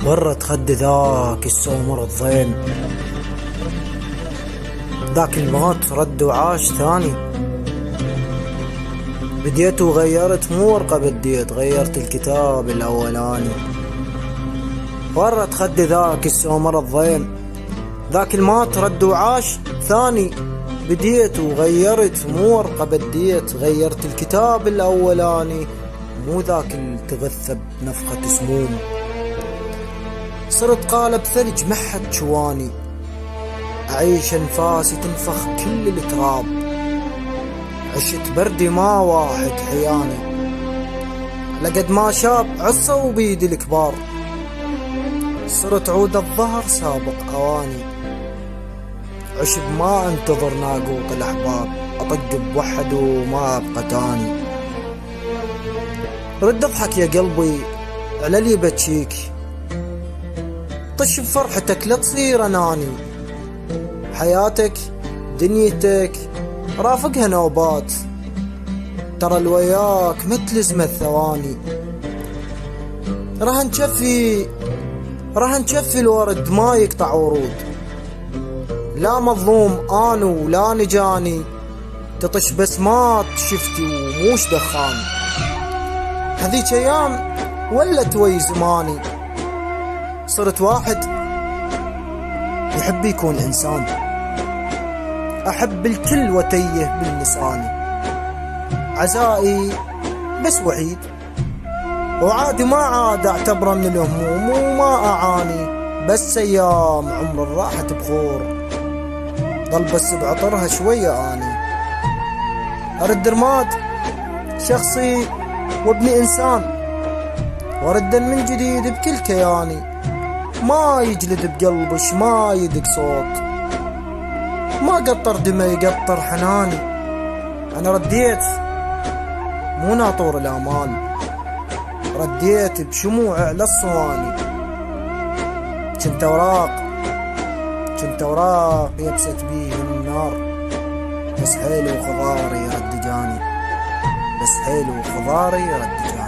ورت خد ذاك السومر الضيم، ذاك الموت رد وعاش ثاني. بديت وغيرت مو ورقة بديت، غيرت الكتاب الأولاني. ورت خد ذاك السومر الضيم، ذاك الموت رد وعاش ثاني. بديت وغيرت مو ورقة بديت، غيرت الكتاب الأولاني. مو ذاك اللي تغثى بنفخة سموم، صرت قالب ثلج محد شواني. أعيش أنفاسي تنفخ كل التراب، عشت بردي ما واحد حياني. لقد ما شاب عصوا بيدي الكبار، صرت عود الظهر سابق أواني. عشب ما انتظر ناقوط الأحباب، أطق بوحد وما أبقى تاني. رد اضحك يا قلبي على لي بتشيك، طش بفرحتك لا تصير أناني. حياتك دنيتك رافقها نوبات، ترى الوياك متلزمة الثواني. راح نشفي الورد ما يقطع ورود، لا مظلوم أنا ولا نجاني. تطش بسمات شفتي وموش دخان، هذيك أيام ولت وي زماني. صرت واحد يحب يكون إنسان، أحب الكل وتيه باللساني. عزائي بس وحيد وعادي، ما عاد أعتبره من الهموم وما أعاني. بس أيام عمر راحت بخور، ضل بس بعطرها شوية آني. أرد رماد شخصي وابني إنسان، وردا من جديد بكل كياني. ما يجلد بقلبش ما يدق صوت، ما قطر دمي يقطر حناني. أنا رديت مو ناطور الآمال، رديت بشموع على الصواني. كنت أوراق يبست بيه النار، بس حيلي وخضاري رد جاني، بس حيلي وخضاري رد جاني.